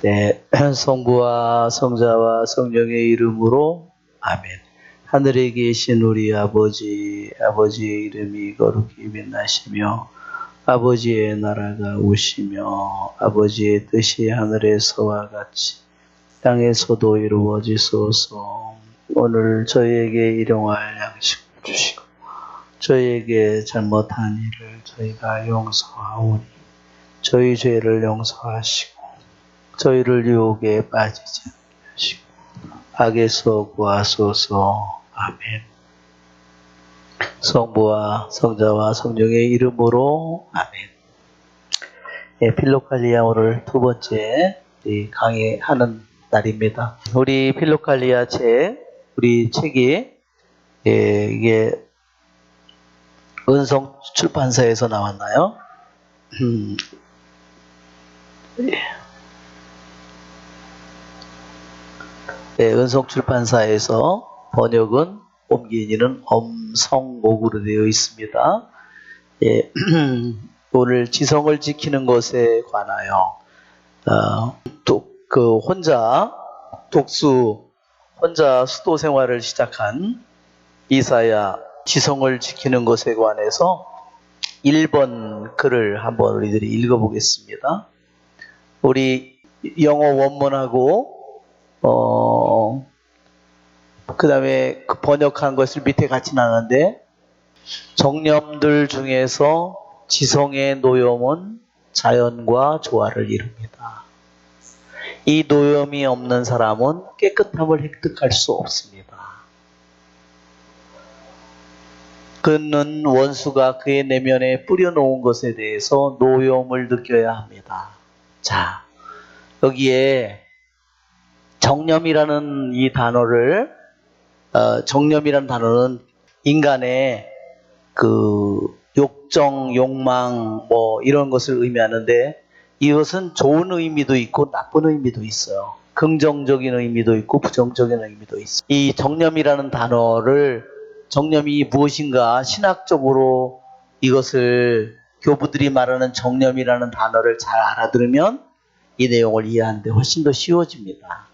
네, 성부와 성자와 성령의 이름으로 아멘. 하늘에 계신 우리 아버지의 이름이 거룩히 빛나시며 아버지의 나라가 오시며 아버지의 뜻이 하늘에서와 같이 땅에서도 이루어지소서. 오늘 저희에게 일용할 양식을 주시고 저희에게 잘못한 일을 저희가 용서하오니 저희 죄를 용서하시고 저희를 유혹에 빠지지 않게 하시고 악에서 구하소서. 아멘. 성부와 성자와 성령의 이름으로 아멘. 네, 필로칼리아 오늘 두 번째 강의하는 날입니다. 우리 필로칼리아 우리 책이 이게 은성 출판사에서 나왔나요? 네, 은성 출판사에서 번역은 옮긴 이는 엄성목으로 되어 있습니다. 예, 오늘 지성을 지키는 것에 관하여 혼자 수도 생활을 시작한 이사야 지성을 지키는 것에 관해서 1번 글을 한번 우리들이 읽어보겠습니다. 우리 영어 원문하고 그 다음에 번역한 것을 밑에 같이 나눴는데, 정념들 중에서 지성의 노염은 자연과 조화를 이룹니다. 이 노염이 없는 사람은 깨끗함을 획득할 수 없습니다. 그는 원수가 그의 내면에 뿌려놓은 것에 대해서 노염을 느껴야 합니다. 자, 여기에 정념이라는 이 단어를, 정념이라는 단어는 인간의 욕정, 욕망, 이런 것을 의미하는데, 이것은 좋은 의미도 있고 나쁜 의미도 있어요. 긍정적인 의미도 있고 부정적인 의미도 있어요. 이 정념이라는 단어를, 정념이 무엇인가 신학적으로 이것을 교부들이 말하는 정념이라는 단어를 잘 알아들으면 이 내용을 이해하는데 훨씬 더 쉬워집니다.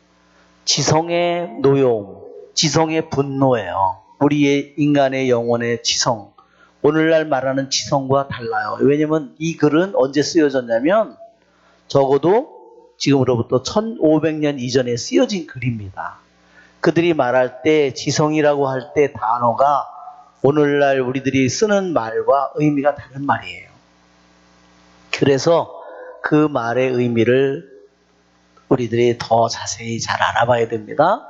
지성의 노여움, 지성의 분노예요. 우리의 인간의 영혼의 지성, 오늘날 말하는 지성과 달라요. 왜냐하면 이 글은 언제 쓰여졌냐면 적어도 지금으로부터 1500년 이전에 쓰여진 글입니다. 그들이 말할 때 지성이라고 할 때 단어가 오늘날 우리들이 쓰는 말과 의미가 다른 말이에요. 그래서 그 말의 의미를 우리들이 더 자세히 잘 알아봐야 됩니다.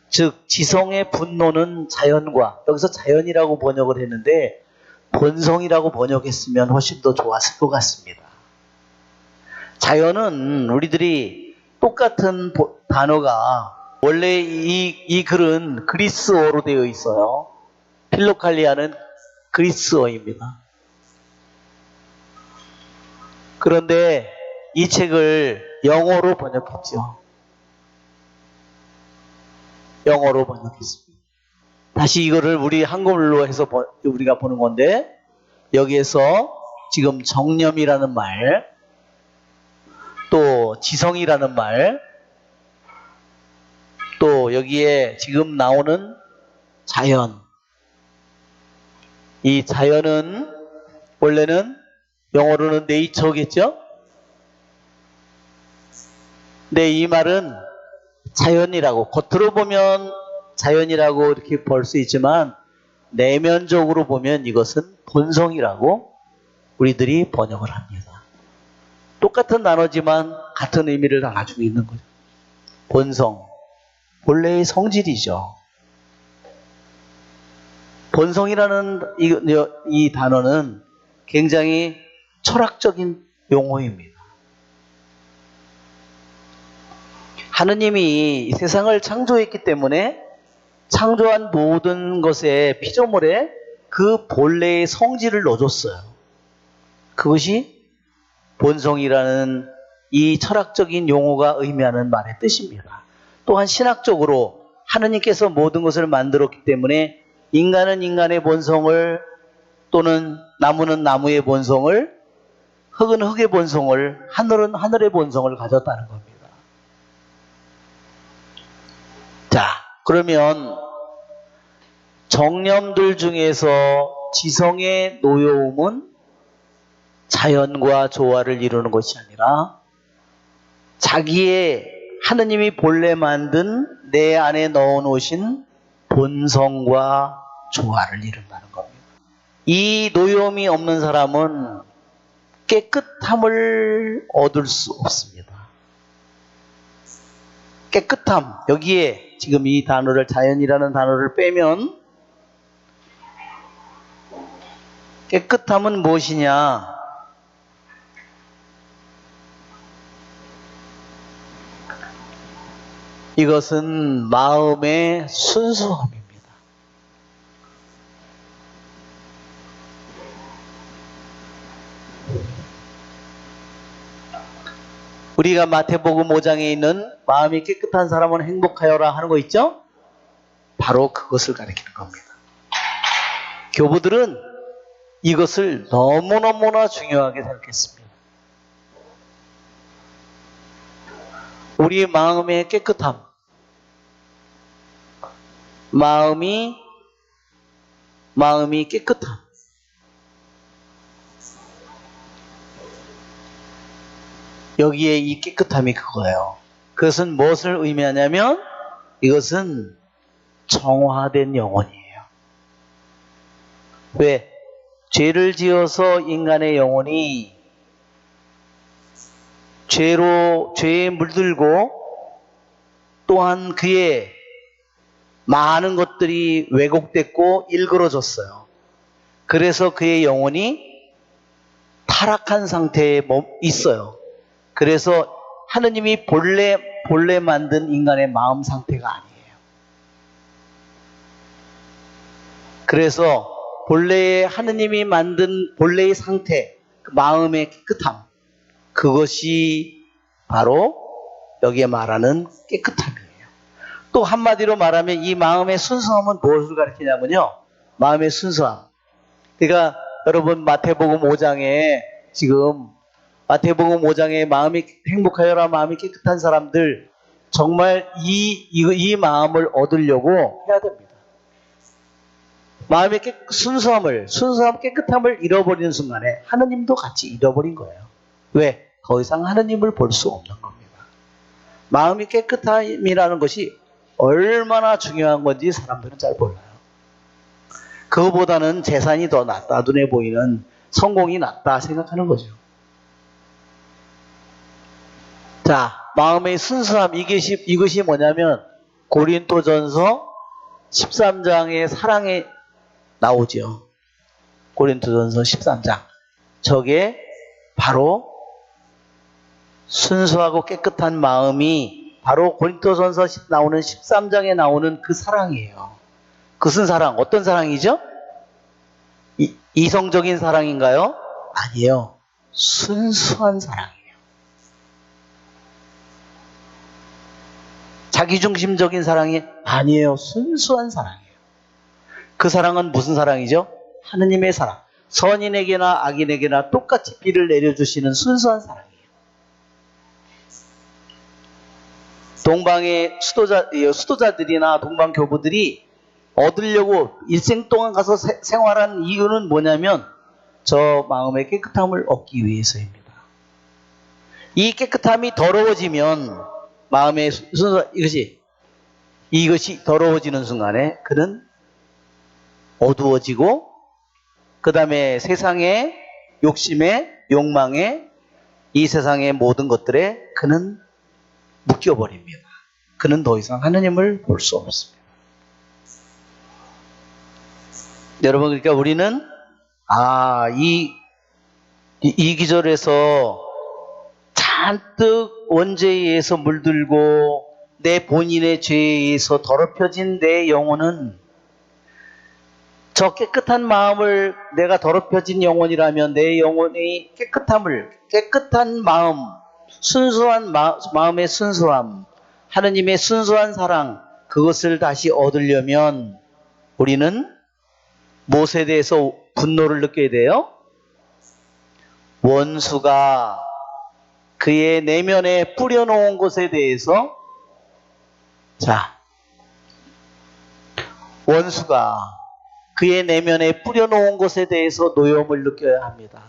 즉 지성의 분노는 자연과, 여기서 자연이라고 번역을 했는데 본성이라고 번역했으면 훨씬 더 좋았을 것 같습니다. 자연은 우리들이 똑같은 단어가, 원래 이 글은 그리스어로 되어 있어요. 필로칼리아는 그리스어입니다. 그런데 이 책을 영어로 번역했죠. 영어로 번역했습니다. 다시 이거를 우리 한글로 해서 우리가 보는 건데, 여기에서 지금 정념이라는 말, 또 지성이라는 말, 또 여기에 지금 나오는 자연, 이 자연은 원래는 영어로는 네이처겠죠? 근데 이 말은 자연이라고, 겉으로 보면 자연이라고 이렇게 볼 수 있지만 내면적으로 보면 이것은 본성이라고 우리들이 번역을 합니다. 똑같은 단어지만 같은 의미를 다 가지고 있는 거죠. 본성, 본래의 성질이죠. 본성이라는 이 단어는 굉장히 철학적인 용어입니다. 하느님이 세상을 창조했기 때문에 창조한 모든 것에 피조물에 그 본래의 성질을 넣어줬어요. 그것이 본성이라는 이 철학적인 용어가 의미하는 말의 뜻입니다. 또한 신학적으로 하느님께서 모든 것을 만들었기 때문에 인간은 인간의 본성을, 또는 나무는 나무의 본성을, 흙은 흙의 본성을, 하늘은 하늘의 본성을 가졌다는 겁니다. 자, 그러면 정념들 중에서 지성의 노여움은 자연과 조화를 이루는 것이 아니라 자기의 하느님이 본래 만든 내 안에 넣어놓으신 본성과 조화를 이룬다는 겁니다. 이 노여움이 없는 사람은 깨끗함을 얻을 수 없습니다. 깨끗함, 여기에 지금 이 단어를, 자연이라는 단어를 빼면 깨끗함은 무엇이냐? 이것은 마음의 순수함입니다. 우리가 마태복음 5장에 있는 마음이 깨끗한 사람은 행복하여라 하는 거 있죠? 바로 그것을 가리키는 겁니다. 교부들은 이것을 너무너무나 중요하게 생각했습니다. 우리의 마음의 깨끗함, 마음이 깨끗함. 여기에 이 깨끗함이 그거예요. 그것은 무엇을 의미하냐면 이것은 정화된 영혼이에요. 왜? 죄를 지어서 인간의 영혼이 죄에 물들고 또한 그의 많은 것들이 왜곡됐고 일그러졌어요. 그래서 그의 영혼이 타락한 상태에 있어요. 그래서 하느님이 본래 만든 인간의 마음 상태가 아니에요. 그래서 본래의 하느님이 만든 본래의 상태, 그 마음의 깨끗함, 그것이 바로 여기에 말하는 깨끗함이에요. 또 한마디로 말하면 이 마음의 순수함은 무엇을 가리키냐면요. 마음의 순수함. 그러니까 여러분 마태복음 5장에 지금 마태복음 5장에 마음이 행복하여라, 마음이 깨끗한 사람들, 정말 이 마음을 얻으려고 해야 됩니다. 마음의 순수함, 깨끗함을 잃어버리는 순간에 하느님도 같이 잃어버린 거예요. 왜? 더 이상 하느님을 볼 수 없는 겁니다. 마음이 깨끗함이라는 것이 얼마나 중요한 건지 사람들은 잘 몰라요. 그거보다는 재산이 더 낫다, 눈에 보이는 성공이 낫다 생각하는 거죠. 자, 마음의 순수함, 이것이 뭐냐면 고린도전서 13장의 사랑에 나오죠. 고린도전서 13장. 저게 바로 순수하고 깨끗한 마음이 바로 고린도전서 나오는 13장에 나오는 그 사랑이에요. 그것은 사랑, 어떤 사랑이죠? 이성적인 사랑인가요? 아니에요. 순수한 사랑이에요. 자기중심적인 사랑이 아니에요. 순수한 사랑이에요. 그 사랑은 무슨 사랑이죠? 하느님의 사랑. 선인에게나 악인에게나 똑같이 비를 내려주시는 순수한 사랑이에요. 동방의 수도자들이나 동방 교부들이 얻으려고 일생 동안 가서 생활한 이유는 뭐냐면 저 마음의 깨끗함을 얻기 위해서입니다. 이 깨끗함이 더러워지면 마음의 이것이 더러워지는 순간에 그는 어두워지고 그 다음에 세상의 욕심에 욕망에 이 세상의 모든 것들에 그는 묶여버립니다. 그는 더 이상 하느님을 볼 수 없습니다. 여러분, 그러니까 우리는 이 기절에서 잔뜩 원죄에 의해서 물들고 내 본인의 죄에 의해서 더럽혀진 내 영혼은 저 깨끗한 마음을 내가 더럽혀진 영혼이라면 내 영혼의 깨끗한 마음, 순수한 마음의 순수함, 하느님의 순수한 사랑, 그것을 다시 얻으려면 우리는 무엇에 대해서 분노를 느껴야 돼요? 원수가 그의 내면에 뿌려놓은 것에 대해서 원수가 그의 내면에 뿌려놓은 것에 대해서 노여움을 느껴야 합니다.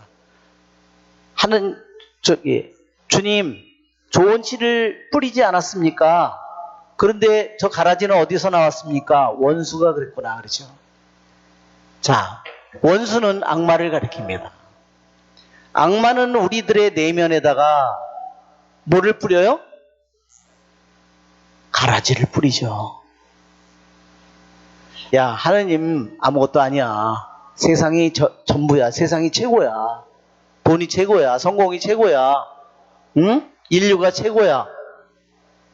주님, 좋은 씨를 뿌리지 않았습니까? 그런데 저 가라지는 어디서 나왔습니까? 원수가 그랬구나, 그러죠. 원수는 악마를 가리킵니다. 악마는 우리들의 내면에다가 뭐를 뿌려요? 가라지를 뿌리죠. 야, 하느님 아무것도 아니야. 세상이 전부야. 세상이 최고야. 돈이 최고야. 성공이 최고야. 응? 인류가 최고야.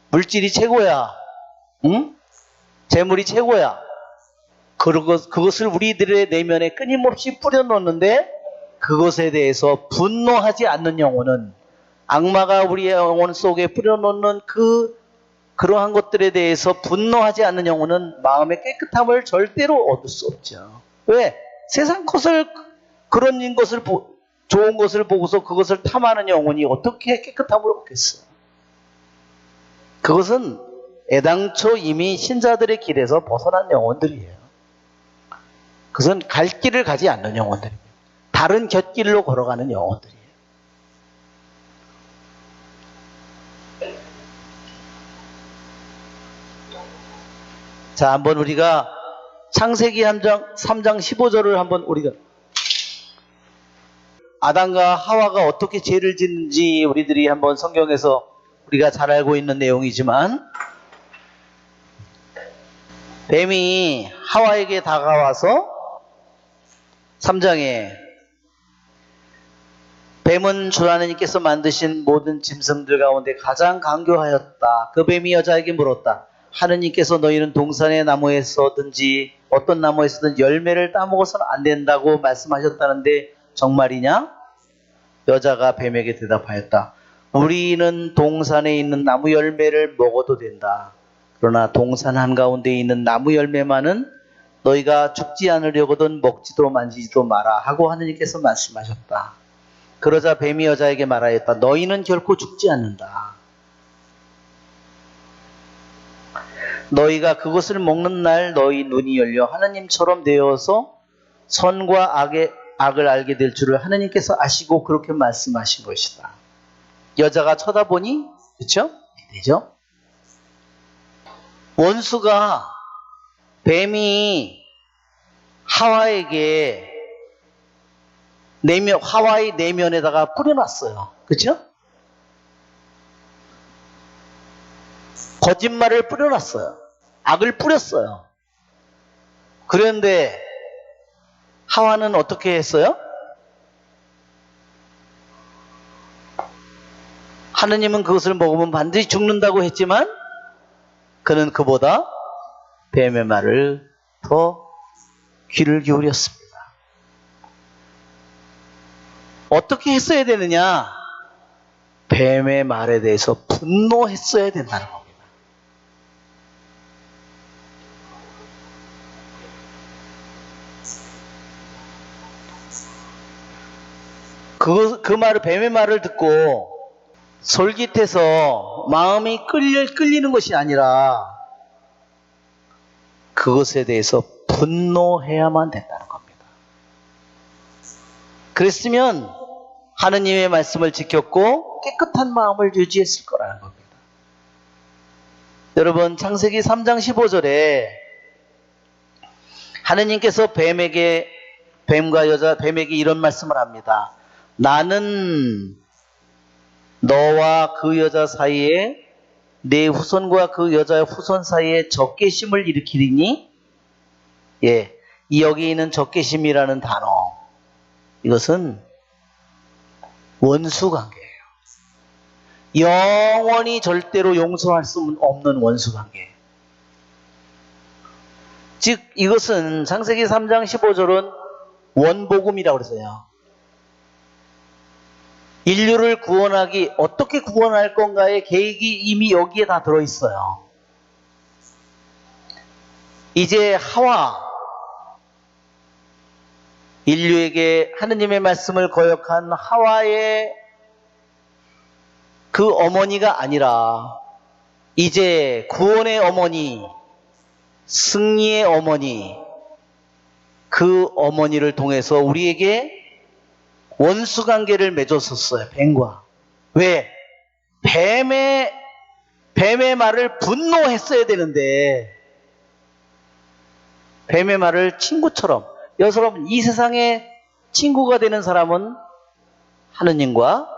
물질이 최고야. 응? 재물이 최고야. 그것을 우리들의 내면에 끊임없이 뿌려놓는데 그것에 대해서 분노하지 않는 영혼은 악마가 우리의 영혼 속에 뿌려놓는 그러한 것들에 대해서 분노하지 않는 영혼은 마음의 깨끗함을 절대로 얻을 수 없죠. 왜? 세상 것을 그런 것을 좋은 것을 보고서 그것을 탐하는 영혼이 어떻게 깨끗함을 얻겠어요? 그것은 애당초 이미 신자들의 길에서 벗어난 영혼들이에요. 그것은 갈 길을 가지 않는 영혼들입니다. 다른 곁길로 걸어가는 영혼들이에요. 한번 우리가 창세기 3장 15절을 한번 우리가 아담과 하와가 어떻게 죄를 짓는지 우리들이 한번 성경에서 우리가 잘 알고 있는 내용이지만 뱀이 하와에게 다가와서 3장에 뱀은 주 하나님께서 만드신 모든 짐승들 가운데 가장 강교하였다. 그 뱀이 여자에게 물었다. 하느님께서 너희는 동산의 나무에서든지 어떤 나무에서든 열매를 따먹어서는 안 된다고 말씀하셨다는데 정말이냐? 여자가 뱀에게 대답하였다. 우리는 동산에 있는 나무 열매를 먹어도 된다. 그러나 동산 한가운데 있는 나무 열매만은 너희가 죽지 않으려거든 먹지도 만지지도 마라 하고 하느님께서 말씀하셨다. 그러자 뱀이 여자에게 말하였다. 너희는 결코 죽지 않는다. 너희가 그것을 먹는 날 너희 눈이 열려 하느님처럼 되어서 선과 악을 알게 될 줄을 하느님께서 아시고 그렇게 말씀하신 것이다. 여자가 쳐다보니 그렇죠? 되죠? 원수가 뱀이 하와에게 하와의 내면에다가 뿌려놨어요. 그렇죠? 거짓말을 뿌려놨어요. 악을 뿌렸어요. 그런데 하와는 어떻게 했어요? 하느님은 그것을 먹으면 반드시 죽는다고 했지만 그는 그보다 뱀의 말을 더 귀를 기울였습니다. 어떻게 했어야 되느냐? 뱀의 말에 대해서 분노했어야 된다는 겁니다. 뱀의 말을 듣고 솔깃해서 마음이 끌리는 것이 아니라 그것에 대해서 분노해야만 된다는 겁니다. 그랬으면 하느님의 말씀을 지켰고 깨끗한 마음을 유지했을 거라는 겁니다. 여러분 창세기 3장 15절에 하느님께서 뱀에게 이런 말씀을 합니다. 나는 너와 그 여자 사이에 내 후손과 그 여자의 후손 사이에 적개심을 일으키리니 여기 있는 적개심이라는 단어 이것은 원수 관계예요. 영원히 절대로 용서할 수 없는 원수관계. 즉 이것은 창세기 3장 15절은 원복음이라고 그랬어요. 인류를 구원하기, 어떻게 구원할 건가의 계획이 이미 여기에 다 들어있어요. 이제 하와, 인류에게 하느님의 말씀을 거역한 하와의 그 어머니가 아니라 이제 구원의 어머니, 승리의 어머니, 그 어머니를 통해서 우리에게 원수관계를 맺었었어요. 뱀과. 왜? 뱀의 말을 분노했어야 되는데 뱀의 말을 친구처럼, 여러분 이 세상에 친구가 되는 사람은 하느님과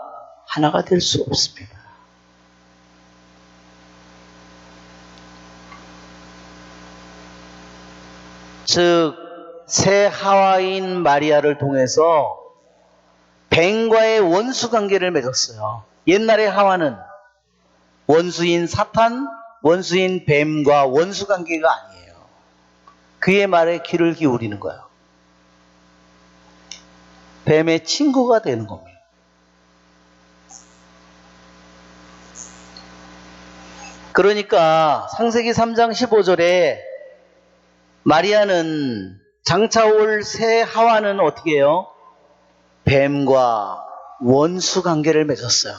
하나가 될 수 없습니다. 즉 새 하와인 마리아를 통해서 뱀과의 원수관계를 맺었어요. 옛날에 하와는 원수인 사탄, 원수인 뱀과 원수관계가 아니에요. 그의 말에 귀를 기울이는 거예요. 뱀의 친구가 되는 겁니다. 그러니까 창세기 3장 15절에 마리아는 장차 올 새 하와는 어떻게 해요? 뱀과 원수관계를 맺었어요.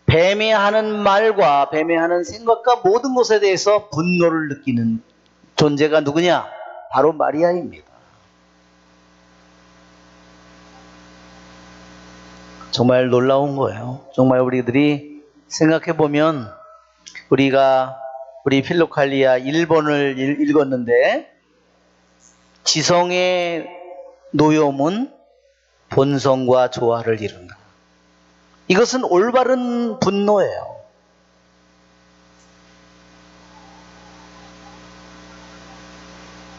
뱀이 하는 말과 뱀이 하는 생각과 모든 것에 대해서 분노를 느끼는 존재가 누구냐? 바로 마리아입니다. 정말 놀라운 거예요. 정말 우리들이 생각해보면 우리 필로칼리아 1번을 읽었는데 지성의 노여움은 본성과 조화를 이룬다. 이것은 올바른 분노예요.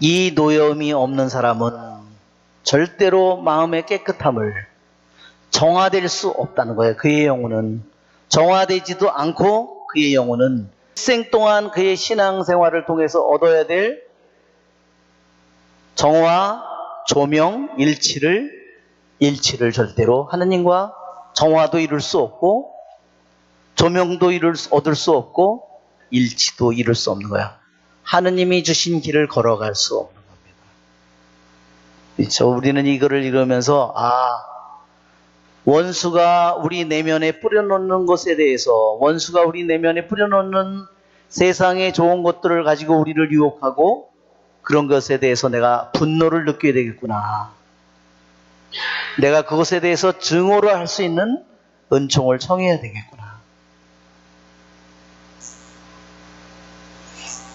이 노여움이 없는 사람은 절대로 마음의 깨끗함을 정화될 수 없다는 거예요. 그의 영혼은 정화되지도 않고 그의 영혼은 일생 동안 그의 신앙생활을 통해서 얻어야 될 정화, 조명, 일치를 절대로 하느님과 정화도 이룰 수 없고 조명도 얻을 수 없고 일치도 이룰 수 없는 거야. 하느님이 주신 길을 걸어갈 수 없는 겁니다. 그렇죠? 우리는 이거를 읽으면서 원수가 우리 내면에 뿌려놓는 것에 대해서, 원수가 우리 내면에 뿌려놓는 세상의 좋은 것들을 가지고 우리를 유혹하고 그런 것에 대해서 내가 분노를 느껴야 되겠구나. 내가 그것에 대해서 증오를 할 수 있는 은총을 청해야 되겠구나.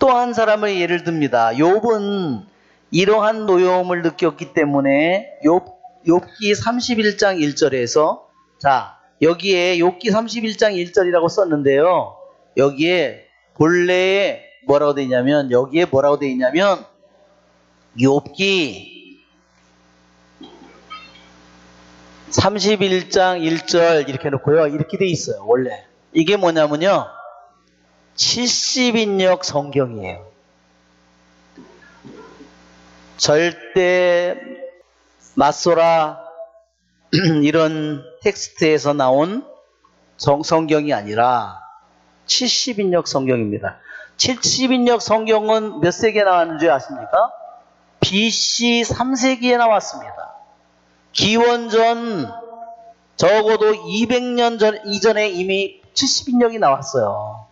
또 한 사람의 예를 듭니다. 욥은 이러한 노여움을 느꼈기 때문에 욥기 31장 1절에서 여기에 욥기 31장 1절이라고 썼는데요. 여기에 본래에 뭐라고 되어 있냐면 욥기 31장 1절 이렇게 놓고요. 이렇게 돼 있어요. 원래 이게 뭐냐면요, 70인역 성경이에요. 절대 마소라 이런 텍스트에서 나온 성경이 아니라 70인역 성경입니다. 70인역 성경은 몇 세기에 나왔는지 아십니까? BC 3세기에 나왔습니다. 기원전 적어도 200년 이전에 이미 70인역이 나왔어요.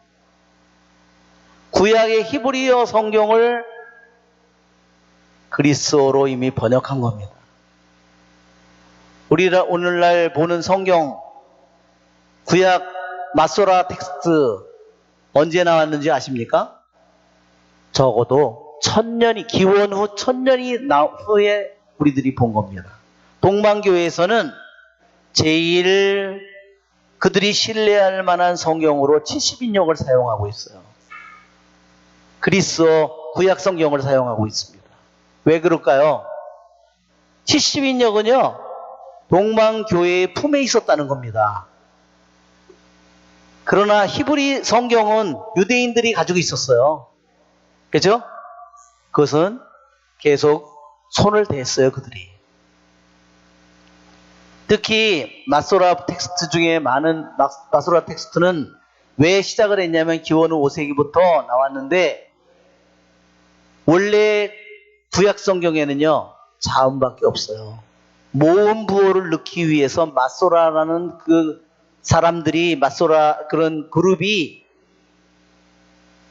구약의 히브리어 성경을 그리스어로 이미 번역한 겁니다. 우리가 오늘날 보는 성경, 구약 마소라 텍스트 언제 나왔는지 아십니까? 적어도 기원 후 1000년이 후에 우리들이 본 겁니다. 동방교회에서는 제일 그들이 신뢰할 만한 성경으로 70인역을 사용하고 있어요. 그리스어 구약 성경을 사용하고 있습니다. 왜 그럴까요? 70인역은요, 동방교회의 품에 있었다는 겁니다. 그러나 히브리 성경은 유대인들이 가지고 있었어요. 그죠? 그것은 계속 손을 댔어요, 그들이. 특히 마소라 텍스트 중에 많은 마소라 텍스트는 왜 시작을 했냐면 기원후 5세기부터 나왔는데 원래 구약 성경에는요 자음밖에 없어요. 모음 부호를 넣기 위해서 마소라라는 그 사람들이 마소라 그런 그룹이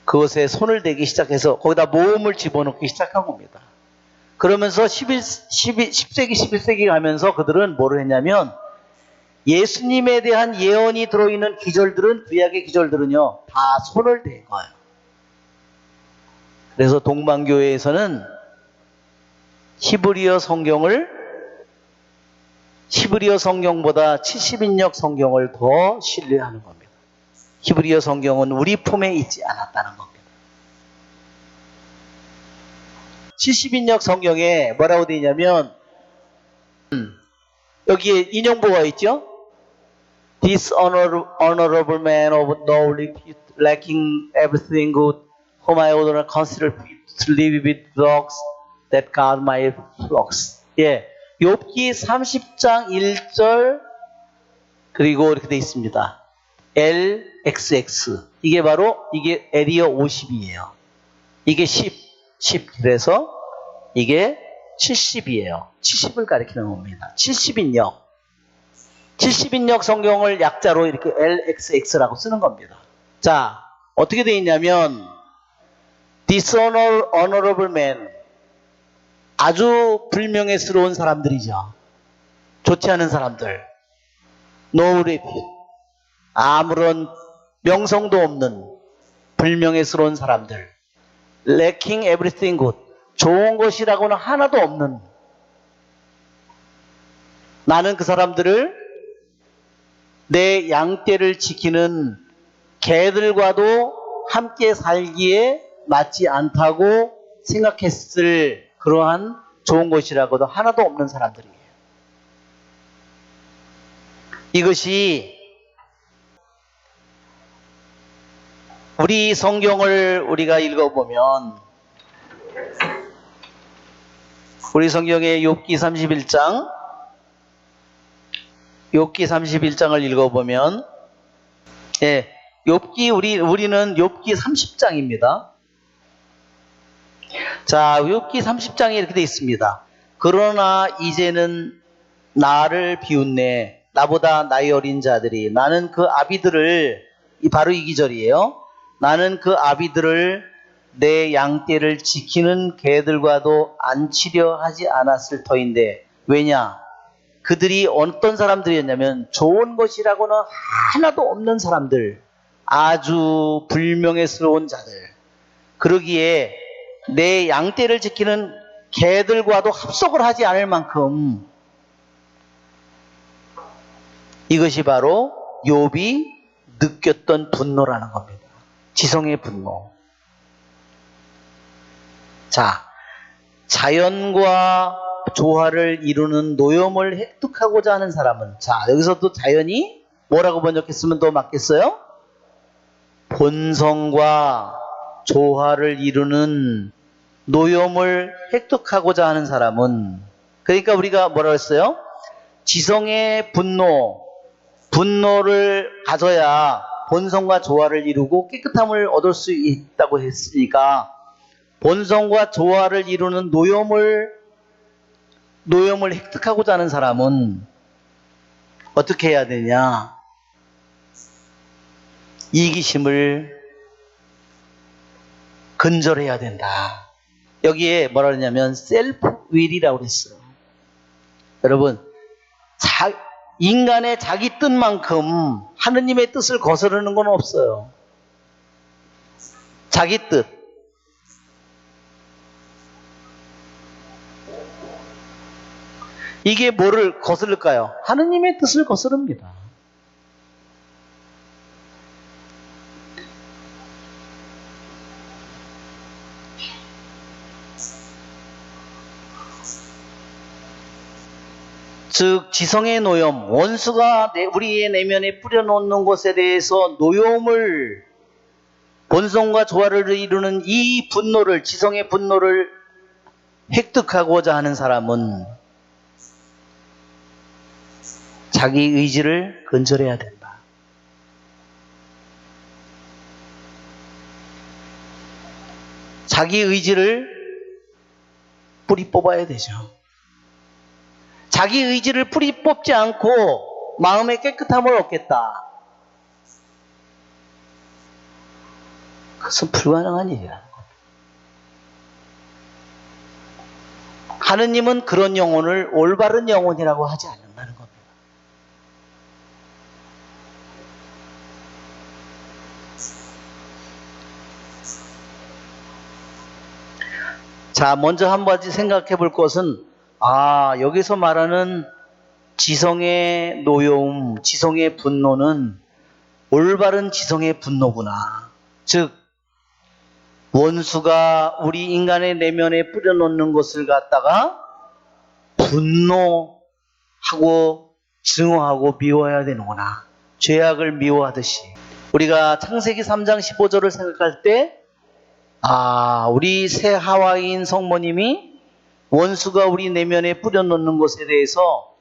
그것에 손을 대기 시작해서 거기다 모음을 집어넣기 시작한 겁니다. 그러면서 10세기, 11세기 가면서 그들은 뭐를 했냐면 예수님에 대한 예언이 들어있는 기절들은 구약의 기절들은요 다 손을 댄 거예요. 그래서 동방교회에서는 히브리어 성경보다 70인역 성경을 더 신뢰하는 겁니다. 히브리어 성경은 우리 품에 있지 않았다는 겁니다. 70인역 성경에 뭐라고 되어 있냐면 여기에 인용보가 있죠? This honorable man of no repute, lacking everything good, whom I order consider fit to live with dogs that guard my flocks. 예, 욥기 30장 1절 그리고 이렇게 되어 있습니다. LXX 이게 바로 이게 에리어 50이에요. 이게 10 그래서 이게 70이에요. 70을 가리키는 겁니다. 70인역 성경을 약자로 이렇게 LXX라고 쓰는 겁니다. 자, 어떻게 되어 있냐면 dishonorable man 아주 불명예스러운 사람들이죠. 좋지 않은 사람들. no repute 아무런 명성도 없는 불명예스러운 사람들. lacking everything good 좋은 것이라고는 하나도 없는 나는 그 사람들을 내 양떼를 지키는 개들과도 함께 살기에 맞지 않다고 생각했을 그러한 좋은 것이라고도 하나도 없는 사람들이에요. 이것이 우리 성경을 우리가 읽어보면 우리 성경의 욥기 31장을 읽어보면 예, 우리는 욥기 30장입니다. 자, 욥기 30장에 이렇게 되어 있습니다. 그러나 이제는 나를 비웃네 나보다 나이 어린 자들이 나는 그 아비들을 바로 이 기절이에요. 나는 그 아비들을 내 양떼를 지키는 개들과도 안치려 하지 않았을 터인데 왜냐? 그들이 어떤 사람들이었냐면 좋은 것이라고는 하나도 없는 사람들 아주 불명예스러운 자들 그러기에 내 양떼를 지키는 개들과도 합석을 하지 않을 만큼 이것이 바로 욥이 느꼈던 분노라는 겁니다. 지성의 분노. 자, 자연과 조화를 이루는 노염을 획득하고자 하는 사람은 자, 여기서 또 자연이 뭐라고 번역했으면 더 맞겠어요? 본성과 조화를 이루는 노염을 획득하고자 하는 사람은 그러니까 우리가 뭐라고 했어요? 지성의 분노를 가져야 본성과 조화를 이루고 깨끗함을 얻을 수 있다고 했으니까 본성과 조화를 이루는 노염을 획득하고자 하는 사람은 어떻게 해야 되냐? 이기심을 근절해야 된다. 여기에 뭐라 그러냐면 셀프 윌이라고 그랬어요. 여러분, 인간의 자기 뜻만큼 하느님의 뜻을 거스르는 건 없어요. 자기 뜻. 이게 뭐를 거스를까요? 하느님의 뜻을 거스릅니다. 즉 지성의 노염, 원수가 우리의 내면에 뿌려놓는 것에 대해서 노염을, 본성과 조화를 이루는 이 분노를, 지성의 분노를 획득하고자 하는 사람은 자기 의지를 건절해야 된다. 자기 의지를 뿌리 뽑아야 되죠. 자기 의지를 뿌리 뽑지 않고 마음의 깨끗함을 얻겠다. 그것은 불가능한 일이라는 겁니다. 하느님은 그런 영혼을 올바른 영혼이라고 하지 않는다는 겁니다. 자, 먼저 한 가지 생각해 볼 것은, 여기서 말하는 지성의 노여움, 지성의 분노는 올바른 지성의 분노구나. 즉, 원수가 우리 인간의 내면에 뿌려놓는 것을 갖다가 분노하고 증오하고 미워해야 되는구나. 죄악을 미워하듯이. 우리가 창세기 3장 15절을 생각할 때, 우리 새 하와이인 성모님이 원수가 우리 내면에 뿌려놓는 것에 대해서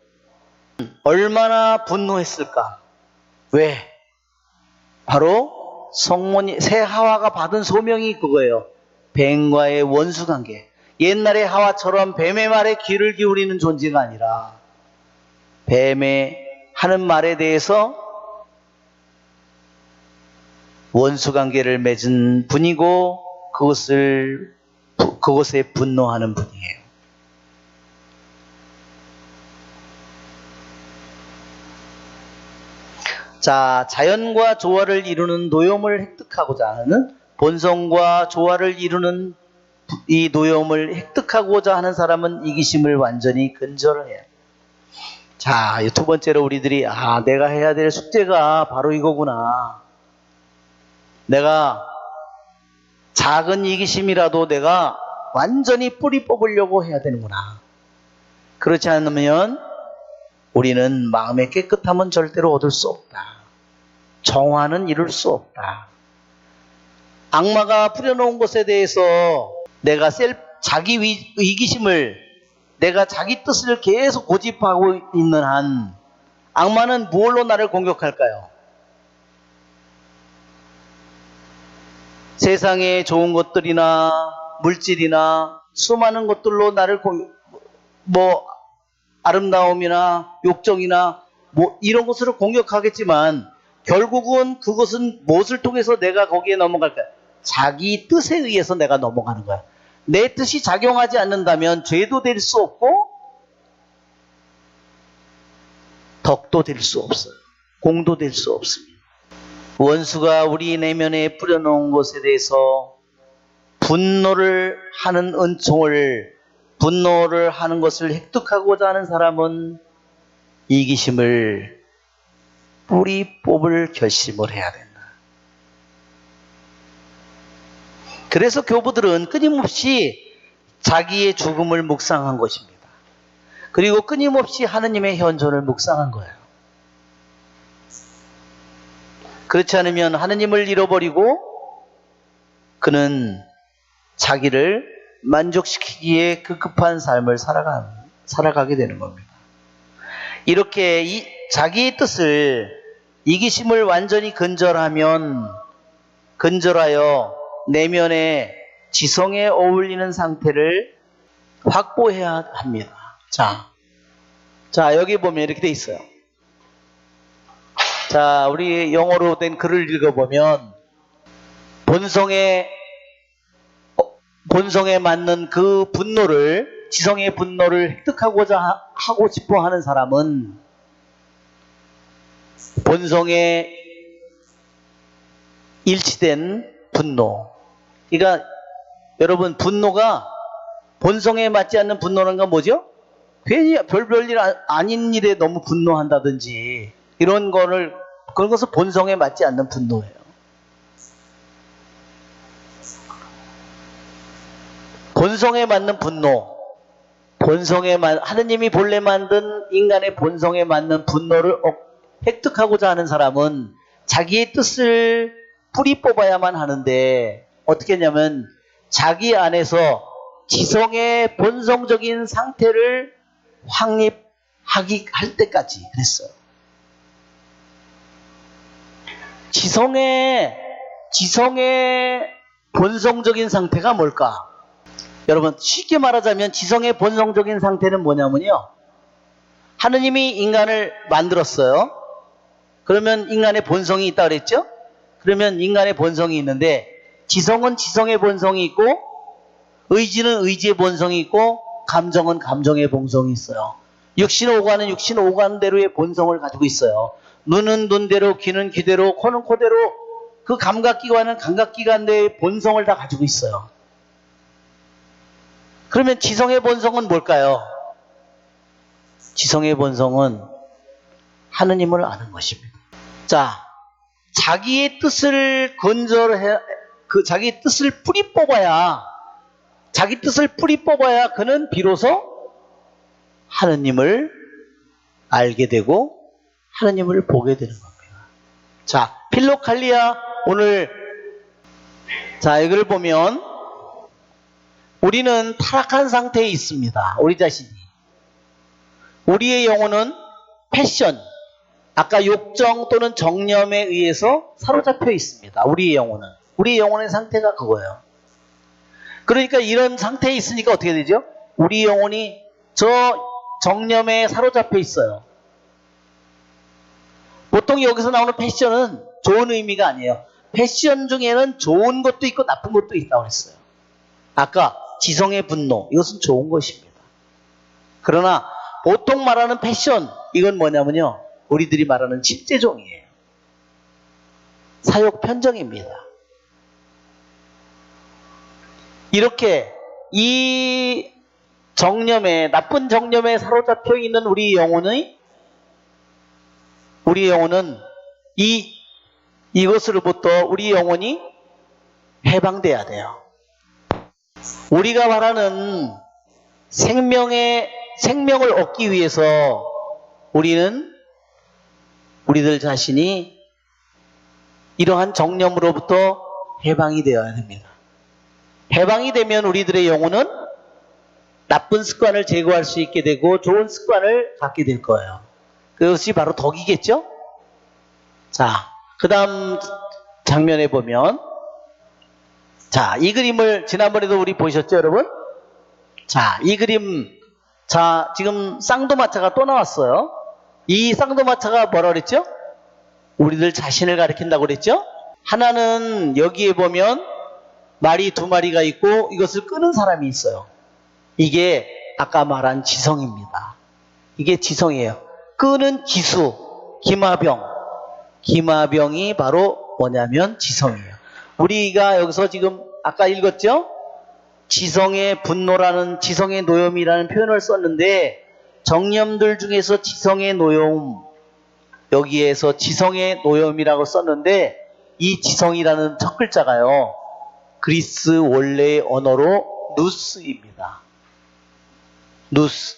얼마나 분노했을까? 왜? 바로 성모님, 새 하와가 받은 소명이 그거예요. 뱀과의 원수 관계. 옛날의 하와처럼 뱀의 말에 귀를 기울이는 존재가 아니라 뱀의 하는 말에 대해서 원수 관계를 맺은 분이고 그것에 분노하는 분이에요. 자, 자연과 조화를 이루는 노염을 획득하고자 하는, 본성과 조화를 이루는 이 노염을 획득하고자 하는 사람은 이기심을 완전히 근절해야 해요. 자, 두 번째로 우리들이 내가 해야 될 숙제가 바로 이거구나. 내가 작은 이기심이라도 내가 완전히 뿌리 뽑으려고 해야 되는구나. 그렇지 않으면 우리는 마음의 깨끗함은 절대로 얻을 수 없다. 정화는 이룰 수 없다. 악마가 뿌려놓은 것에 대해서 내가 자기 이기심을, 내가 자기 뜻을 계속 고집하고 있는 한 악마는 무엇로 나를 공격할까요? 세상의 좋은 것들이나 물질이나 수많은 것들로 나를 아름다움이나 욕정이나 이런 것으로 공격하겠지만 결국은 그것은 무엇을 통해서 내가 거기에 넘어갈까요? 자기 뜻에 의해서 내가 넘어가는 거야. 내 뜻이 작용하지 않는다면 죄도 될 수 없고 덕도 될 수 없어요. 공도 될 수 없습니다. 원수가 우리 내면에 뿌려놓은 것에 대해서 분노를 하는 분노를 하는 것을 획득하고자 하는 사람은 이기심을 뿌리 뽑을 결심을 해야 된다. 그래서 교부들은 끊임없이 자기의 죽음을 묵상한 것입니다. 그리고 끊임없이 하느님의 현존을 묵상한 거예요. 그렇지 않으면 하느님을 잃어버리고 그는 자기를 만족시키기에 급급한 삶을 살아가게 되는 겁니다. 이렇게 자기의 뜻을, 이기심을 완전히 근절하여 내면의 지성에 어울리는 상태를 확보해야 합니다. 자, 여기 보면 이렇게 돼 있어요. 자, 우리 영어로 된 글을 읽어보면 본성에 맞는 그 분노를, 지성의 분노를 획득하고자 하고 싶어 하는 사람은 본성에 일치된 분노. 그러니까 여러분, 분노가 본성에 맞지 않는 분노라는 건 뭐죠? 괜히 별일 아닌 일에 너무 분노한다든지 그런 것은 본성에 맞지 않는 분노예요. 본성에 맞는 분노, 하느님이 본래 만든 인간의 본성에 맞는 분노를 획득하고자 하는 사람은 자기의 뜻을 뿌리 뽑아야만 하는데, 어떻게 했냐면 자기 안에서 지성의 본성적인 상태를 확립할 때까지 그랬어요. 지성의 본성적인 상태가 뭘까? 여러분, 쉽게 말하자면 지성의 본성적인 상태는 뭐냐면요, 하느님이 인간을 만들었어요. 그러면 인간의 본성이 있다 그랬죠? 그러면 인간의 본성이 있는데, 지성은 지성의 본성이 있고, 의지는 의지의 본성이 있고, 감정은 감정의 본성이 있어요. 육신 오가는 육신 오간대로의 본성을 가지고 있어요. 눈은 눈대로, 귀는 귀대로, 코는 코대로, 그 감각기관은 감각기관대의 본성을 다 가지고 있어요. 그러면 지성의 본성은 뭘까요? 지성의 본성은 하느님을 아는 것입니다. 자, 자기의 뜻을 자기 뜻을 뿌리 뽑아야 그는 비로소 하느님을 알게 되고 하느님을 보게 되는 겁니다. 자, 필로칼리아 오늘, 자, 이걸 보면 우리는 타락한 상태에 있습니다. 우리 자신이. 우리의 영혼은 패션, 아까 욕정 또는 정념에 의해서 사로잡혀 있습니다. 우리의 영혼의 상태가 그거예요. 그러니까 이런 상태에 있으니까 어떻게 되죠? 우리 영혼이 저 정념에 사로잡혀 있어요. 보통 여기서 나오는 패션은 좋은 의미가 아니에요. 패션 중에는 좋은 것도 있고 나쁜 것도 있다고 했어요. 아까 지성의 분노, 이것은 좋은 것입니다. 그러나 보통 말하는 패션, 이건 뭐냐면요, 우리들이 말하는 침체종이에요. 사욕 편정입니다. 이렇게 이 나쁜 정념에 사로잡혀 있는 우리 영혼은 이것으로부터 우리 영혼이 해방돼야 돼요. 우리가 말하는 생명을 얻기 위해서 우리들 자신이 이러한 정념으로부터 해방이 되어야 됩니다. 해방이 되면 우리들의 영혼은 나쁜 습관을 제거할 수 있게 되고 좋은 습관을 갖게 될 거예요. 그것이 바로 덕이겠죠? 자, 그 다음 장면에 보면, 자, 이 그림을 지난번에도 우리 보셨죠, 여러분? 자, 이 그림, 자, 지금 쌍도마차가 또 나왔어요. 이 쌍도마차가 뭐라 그랬죠? 우리들 자신을 가리킨다고 그랬죠? 하나는 여기에 보면 말이 두 마리가 있고 이것을 끄는 사람이 있어요. 이게 아까 말한 지성입니다. 이게 지성이에요. 끄는 기수, 기마병이 바로 뭐냐면 지성이에요. 우리가 여기서 지금 아까 읽었죠? 지성의 분노라는, 지성의 노염이라는 표현을 썼는데, 정념들 중에서 지성의 노염, 여기에서 지성의 노염이라고 썼는데, 이 지성이라는 첫 글자가요, 그리스 원래의 언어로 누스입니다. 누스.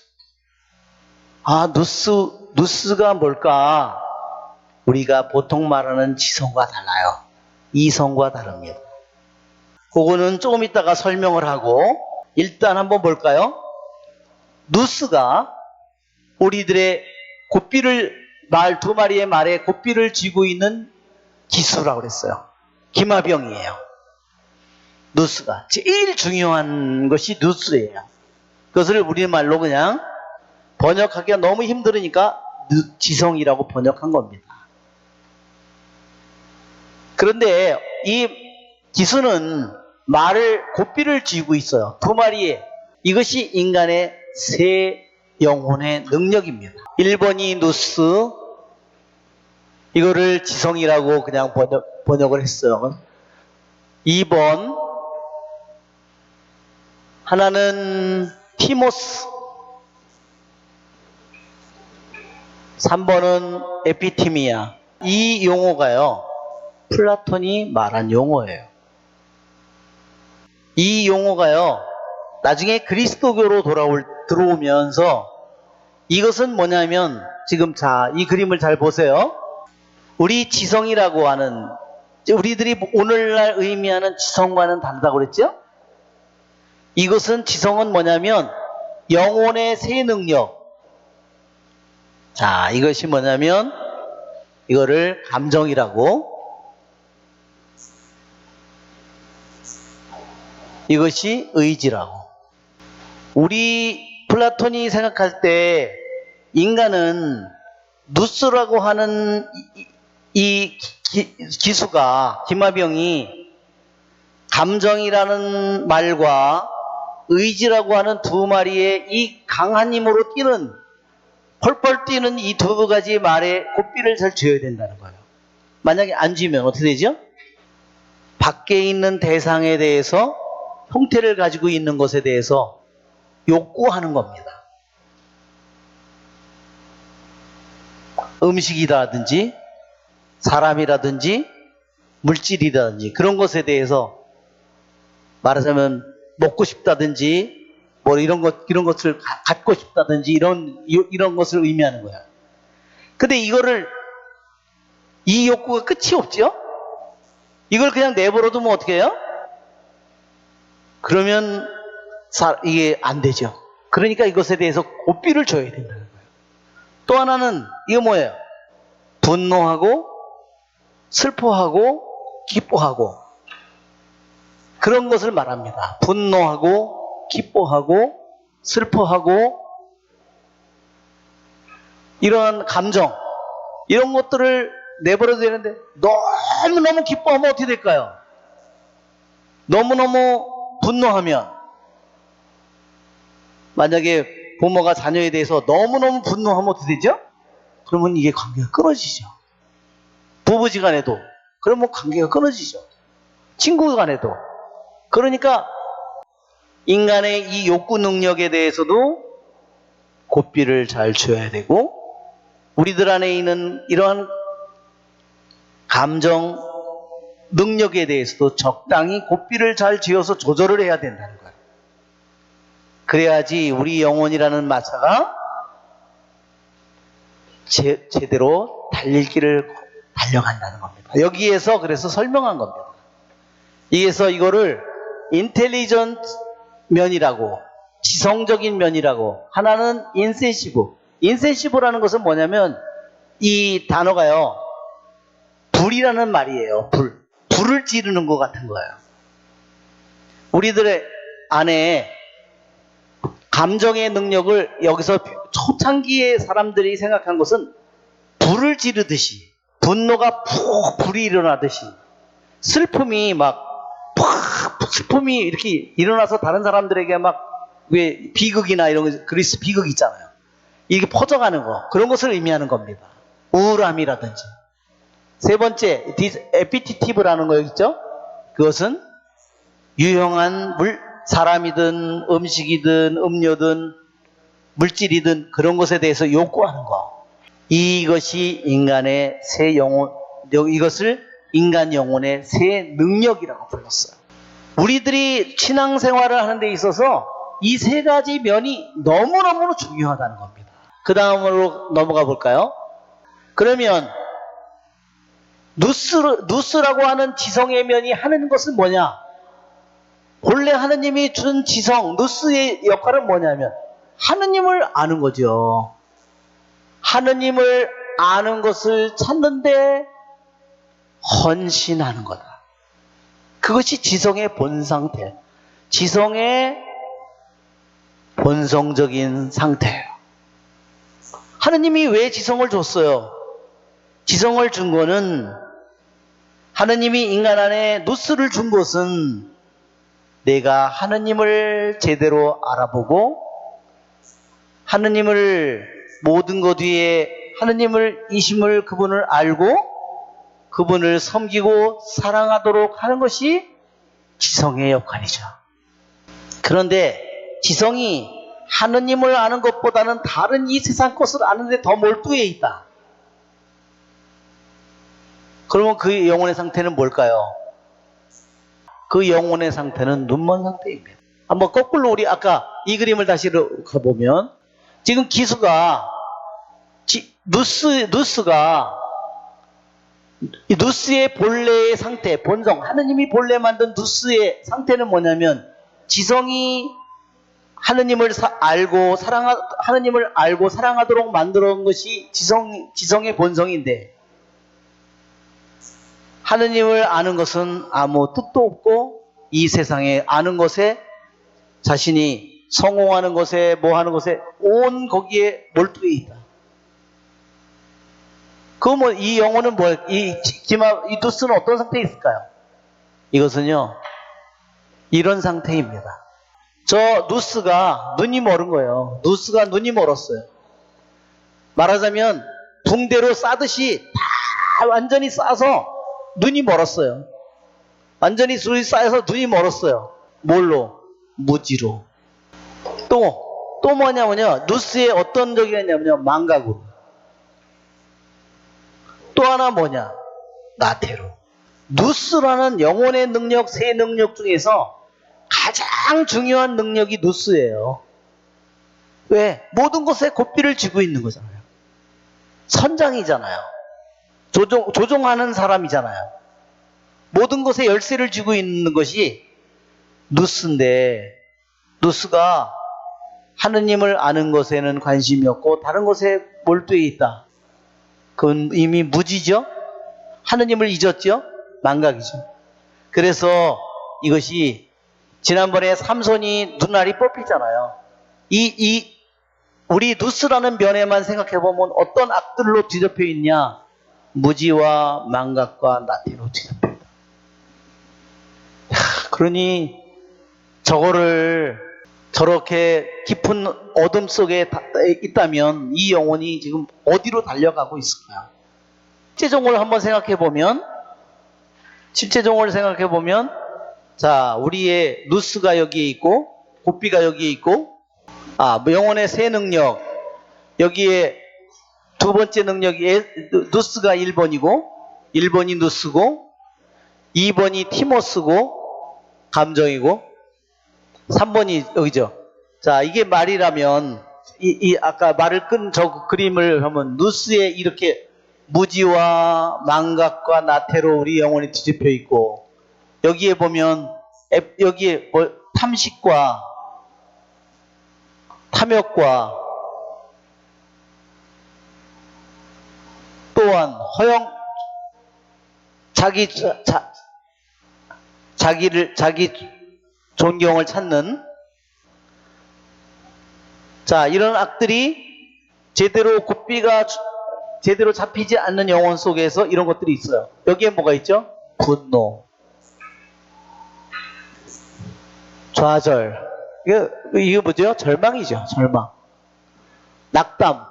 누스가 뭘까? 우리가 보통 말하는 지성과 달라요. 이성과 다릅니다. 그거는 조금 이따가 설명을 하고, 일단 한번 볼까요? 누스가 우리들의 말 두 마리의 말에 고삐를 쥐고 있는 기수라고 그랬어요. 기마병이에요. 누스가. 제일 중요한 것이 누스예요. 그것을 우리말로 그냥 번역하기가 너무 힘들으니까 지성이라고 번역한 겁니다. 그런데 이 기수는 고삐를 쥐고 있어요. 두 마리에. 이것이 인간의 새 영혼의 능력입니다. 1번이 누스, 이거를 지성이라고 그냥 번역을 했어요. 2번, 하나는 티모스, 3번은 에피티미아. 이 용어가요, 플라톤이 말한 용어예요. 이 용어가요, 나중에 그리스도교로 들어오면서 이것은 뭐냐면 지금 자, 이 그림을 잘 보세요. 우리 지성이라고 하는 우리들이 오늘날 의미하는 지성과는 다르다고 그랬죠? 이것은 지성은 뭐냐면 영혼의 새 능력. 자, 이것이 뭐냐면 이거를 감정이라고, 이것이 의지라고. 우리 플라톤이 생각할 때 인간은 누스라고 하는 이 기수가, 기마병이 감정이라는 말과 의지라고 하는 두 마리의 이 강한 힘으로 뛰는, 펄펄 뛰는 이 두 가지 말에 고삐를 잘 쥐어야 된다는 거예요. 만약에 안 쥐면 어떻게 되죠? 밖에 있는 대상에 대해서, 형태를 가지고 있는 것에 대해서 욕구하는 겁니다. 음식이라든지 사람이라든지 물질이라든지 그런 것에 대해서 말하자면 먹고 싶다든지 뭐 이런 것을 갖고 싶다든지 이런 것을 의미하는 거야. 근데 이 욕구가 끝이 없죠? 이걸 그냥 내버려 두면 어떻게 해요? 그러면 이게 안 되죠. 그러니까 이것에 대해서 고삐를 줘야 된다는 거예요. 또 하나는 이거 뭐예요? 분노하고 슬퍼하고 기뻐하고 그런 것을 말합니다. 분노하고 기뻐하고 슬퍼하고 이러한 감정, 이런 것들을 내버려도 되는데 너무너무 기뻐하면 어떻게 될까요? 너무너무 분노하면, 만약에 부모가 자녀에 대해서 너무너무 분노하면 어떻게 되죠? 그러면 이게 관계가 끊어지죠. 부부지간에도 그러면 관계가 끊어지죠. 친구간에도. 그러니까 인간의 이 욕구 능력에 대해서도 고삐를 잘 줘야 되고, 우리들 안에 있는 이러한 감정 능력에 대해서도 적당히 고삐를 잘 쥐어서 조절을 해야 된다는 거예요. 그래야지 우리 영혼이라는 마차가 제대로 달릴 길을 달려간다는 겁니다. 여기에서 그래서 설명한 겁니다. 여기에서 이거를 인텔리전트 면이라고, 지성적인 면이라고, 하나는 인센시브. 인센시브라는 것은 뭐냐면 이 단어가요, 불이라는 말이에요. 불을 지르는 것 같은 거예요. 우리들의 안에 감정의 능력을 여기서 초창기의 사람들이 생각한 것은 불을 지르듯이, 분노가 푹 불이 일어나듯이, 슬픔이 슬픔이 이렇게 일어나서 다른 사람들에게 왜 비극이나 이런 거, 그리스 비극 있잖아요. 이게 퍼져가는 거, 그런 것을 의미하는 겁니다. 우울함이라든지. 세 번째, 에피티티브라는 거 있죠? 그것은 유형한 사람이든 음식이든 음료든 물질이든 그런 것에 대해서 욕구하는 거. 이것이 인간의 새 영혼, 이것을 인간 영혼의 새 능력이라고 불렀어요. 우리들이 신앙생활을 하는 데 있어서 이 세 가지 면이 너무너무 중요하다는 겁니다. 그 다음으로 넘어가 볼까요? 그러면 누스라고 하는 지성의 면이 하는 것은 뭐냐? 본래 하느님이 준 지성, 누스의 역할은 뭐냐면 하느님을 아는 거죠. 하느님을 아는 것을 찾는데 헌신하는 거다. 그것이 지성의 본 상태, 지성의 본성적인 상태예요. 하느님이 왜 지성을 줬어요? 지성을 준 거는, 하느님이 인간 안에 누스를 준 것은 내가 하느님을 제대로 알아보고 하느님을 모든 것 위에 하느님을 이심을 그분을 알고 그분을 섬기고 사랑하도록 하는 것이 지성의 역할이죠. 그런데 지성이 하느님을 아는 것보다는 다른 이 세상 것을 아는데 더 몰두해 있다. 그러면 그 영혼의 상태는 뭘까요? 그 영혼의 상태는 눈먼 상태입니다. 한번 거꾸로 우리 아까 이 그림을 다시 가보면 지금 기수가 누스가 이 누스의 본래의 상태, 본성, 하느님이 본래 만든 누스의 상태는 뭐냐면 지성이 하느님을 하느님을 알고 사랑하도록 만들어 놓은 것이 지성의 본성인데, 하느님을 아는 것은 아무 뜻도 없고 이 세상에 아는 것에 자신이 성공하는 것에 뭐 하는 것에 온 거기에 몰두해 있다. 이 영혼은 이 누스는 어떤 상태에 있을까요? 이것은요, 이런 상태입니다. 저 누스가 눈이 멀은 거예요. 누스가 눈이 멀었어요. 말하자면 붕대로 싸듯이 다 완전히 싸서 눈이 멀었어요. 완전히 쌓여서 눈이 멀었어요. 뭘로? 무지로. 또 뭐냐면요, 누스의 어떤 적이 있냐면요, 망각으로. 또 하나 뭐냐? 나태로. 누스라는 영혼의 능력, 세 능력 중에서 가장 중요한 능력이 누스예요. 왜? 모든 것에 고삐를 쥐고 있는 거잖아요. 선장이잖아요. 조종하는 사람이잖아요. 모든 것에 열쇠를 쥐고 있는 것이 누스인데, 누스가 하느님을 아는 것에는 관심이 없고 다른 것에 몰두해 있다. 그건 이미 무지죠? 하느님을 잊었죠? 망각이죠. 그래서 이것이 지난번에 삼손이 눈알이 뽑히잖아요. 우리 누스라는 면에만 생각해보면 어떤 악들로 뒤덮여 있냐? 무지와 망각과 나태로 뒤덮여 있다. 그러니 저거를 저렇게 깊은 어둠 속에 있다면 이 영혼이 지금 어디로 달려가고 있을까요? 십제종을 한번 생각해보면, 자, 우리의 누스가 여기에 있고, 고삐가 여기에 있고, 영혼의 세 능력, 여기에 두 번째 능력이 누스가 1번이고, 1번이 누스고, 2번이 티모스고, 감정이고, 3번이 여기죠. 자, 이게 말이라면, 아까 말을 끈 저 그림을 하면, 누스에 이렇게 무지와 망각과 나태로 우리 영혼이 뒤집혀 있고, 여기에 보면, 여기에 탐식과 탐욕과 또한 자기 존경을 찾는, 자, 이런 악들이 고삐가 제대로 잡히지 않는 영혼 속에서 이런 것들이 있어요. 여기에 뭐가 있죠? 분노, 좌절, 이게 뭐죠? 절망이죠. 절망, 낙담,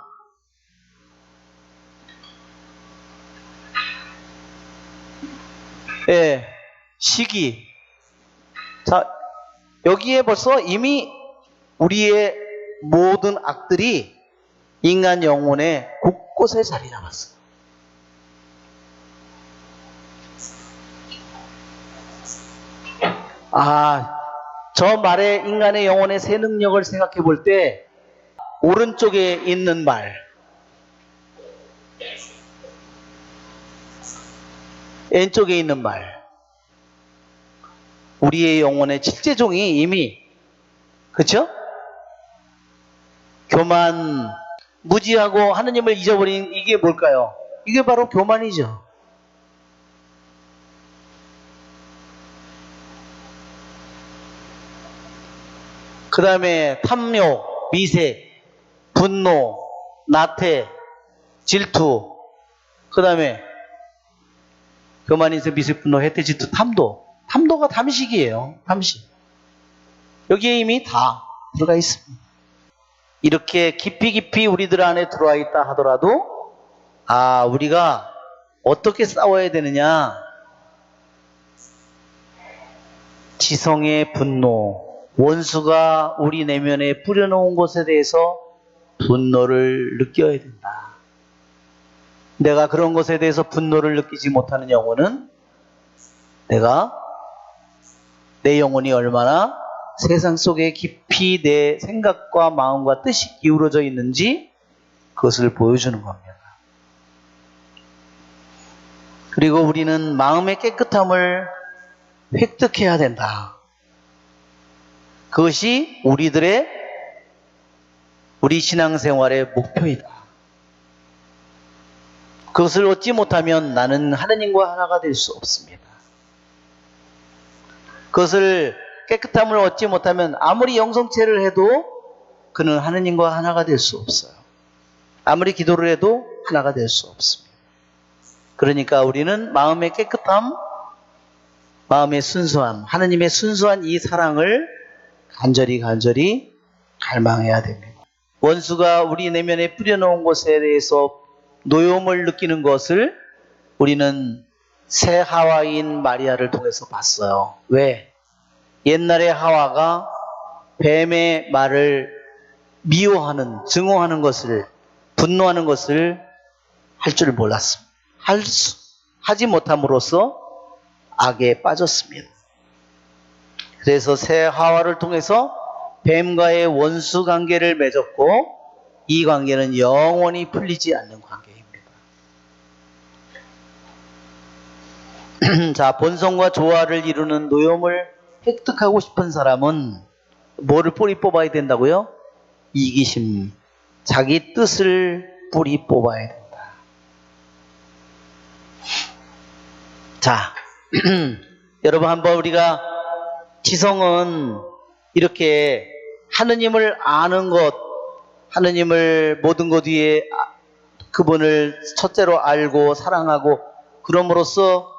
시기. 자, 여기에 벌써 이미 우리의 모든 악들이 인간 영혼의 곳곳에 자리 잡았어요. 저 말에 인간의 영혼의 세 능력을 생각해 볼 때, 오른쪽에 있는 말, 왼쪽에 있는 말, 우리의 영혼의 칠제종이 이미, 그쵸? 교만, 무지하고 하느님을 잊어버린 이게 뭘까요? 이게 바로 교만이죠. 그 다음에 탐욕, 미색, 분노, 나태, 질투, 그 다음에 교만, 인색, 미색, 분노, 해태, 질투, 탐도가 탐식이에요. 탐식. 여기에 이미 다 들어가 있습니다. 이렇게 깊이 우리들 안에 들어와 있다 하더라도, 우리가 어떻게 싸워야 되느냐? 지성의 분노, 원수가 우리 내면에 뿌려놓은 것에 대해서 분노를 느껴야 된다. 내가 그런 것에 대해서 분노를 느끼지 못하는 영혼은 내 영혼이 얼마나 세상 속에 깊이 내 생각과 마음과 뜻이 기울어져 있는지 그것을 보여주는 겁니다. 그리고 우리는 마음의 깨끗함을 획득해야 된다. 그것이 우리 신앙생활의 목표이다. 그것을 얻지 못하면 나는 하느님과 하나가 될 수 없습니다. 그것을 깨끗함을 얻지 못하면 아무리 영성체를 해도 그는 하느님과 하나가 될 수 없어요. 아무리 기도를 해도 하나가 될 수 없습니다. 그러니까 우리는 마음의 깨끗함, 마음의 순수함, 하느님의 순수한 이 사랑을 간절히 갈망해야 됩니다. 원수가 우리 내면에 뿌려놓은 것에 대해서 노여움을 느끼는 것을 우리는 새 하와인 마리아를 통해서 봤어요. 왜? 옛날에 하와가 뱀의 말을 미워하는, 증오하는 것을, 분노하는 것을 할 줄 몰랐습니다. 하지 못함으로써 악에 빠졌습니다. 그래서 새 하와를 통해서 뱀과의 원수 관계를 맺었고 이 관계는 영원히 풀리지 않는 관계입니다. 자, 본성과 조화를 이루는 노염을 획득하고 싶은 사람은 뭐를 뿌리 뽑아야 된다고요? 이기심, 자기 뜻을 뿌리 뽑아야 된다. 자, 여러분 한번 우리가 지성은 이렇게 하느님을 아는 것, 하느님을 모든 것 위에 그분을 첫째로 알고 사랑하고 그럼으로써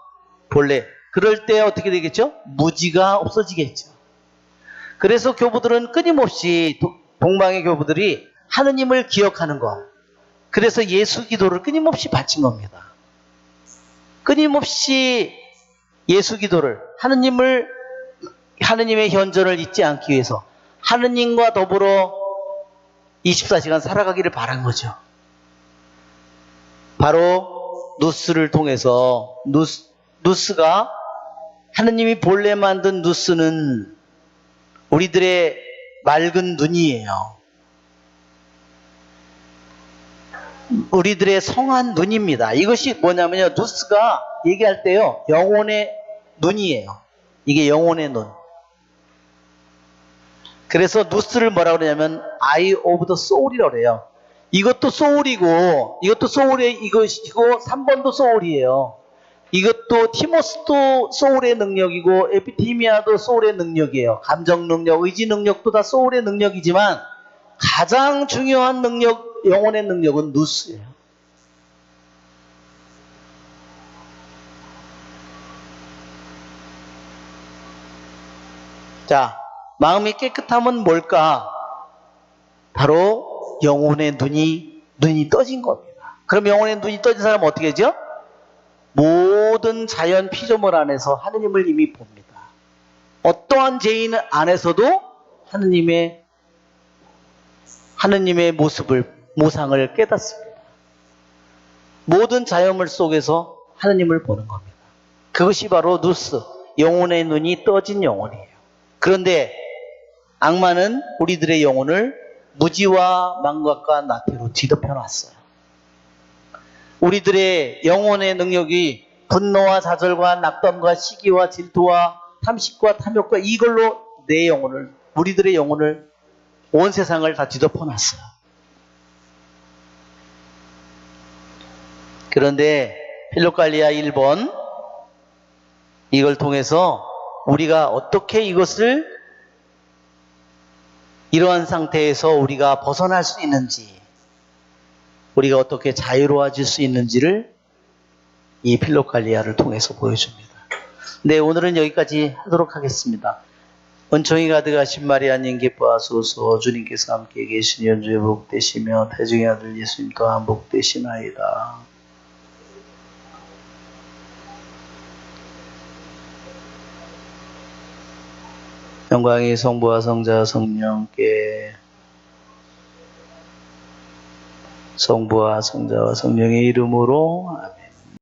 본래 그럴 때 어떻게 되겠죠? 무지가 없어지겠죠. 그래서 교부들은 끊임없이 동방의 교부들이 하느님을 기억하는 것, 그래서 예수 기도를 끊임없이 바친 겁니다. 끊임없이 예수 기도를 하느님의 현존을 잊지 않기 위해서 하느님과 더불어 24시간 살아가기를 바란 거죠. 바로 누스를 통해서 누스가 하느님이 본래 만든 누스는 우리들의 맑은 눈이에요. 우리들의 성한 눈입니다. 이것이 뭐냐면요, 누스가 얘기할 때요, 영혼의 눈이에요. 이게 영혼의 눈. 그래서 누스를 뭐라고 그러냐면 Eye of the Soul이라고 그래요. 이것도 소울이고 이것도 소울의 이것이고 3번도 소울이에요. 이것도 티모스도 소울의 능력이고 에피티미아도 소울의 능력이에요. 감정 능력, 의지 능력도 다 소울의 능력이지만 가장 중요한 능력, 영혼의 능력은 누스예요. 자, 마음이 깨끗함은 뭘까? 바로 영혼의 눈이 떠진 겁니다. 그럼 영혼의 눈이 떠진 사람은 어떻게 하죠? 모든 자연 피조물 안에서 하느님을 이미 봅니다. 어떠한 죄인 안에서도 하느님의 모상을 깨닫습니다. 모든 자연물 속에서 하느님을 보는 겁니다. 그것이 바로 누스, 영혼의 눈이 떠진 영혼이에요. 그런데 악마는 우리들의 영혼을 무지와 망각과 나태로 뒤덮여놨어요. 우리들의 영혼의 능력이 분노와 좌절과 낙담과 시기와 질투와 탐식과 탐욕과 이걸로 우리들의 영혼을, 온 세상을 다 뒤덮어놨어요. 그런데 필로갈리아 1번, 이걸 통해서 우리가 어떻게 이러한 상태에서 우리가 벗어날 수 있는지, 우리가 어떻게 자유로워질 수 있는지를 이 필로갈리아를 통해서 보여줍니다. 네, 오늘은 여기까지 하도록 하겠습니다. 은총이 가득하신 마리아님 기뻐하소서. 주님께서 함께 계시니 연주에 복되시며 태중의 아들 예수님 또한 복되시나이다. 영광이 성부와 성자와 성령께, 성부와 성자와 성령의 이름으로 아멘.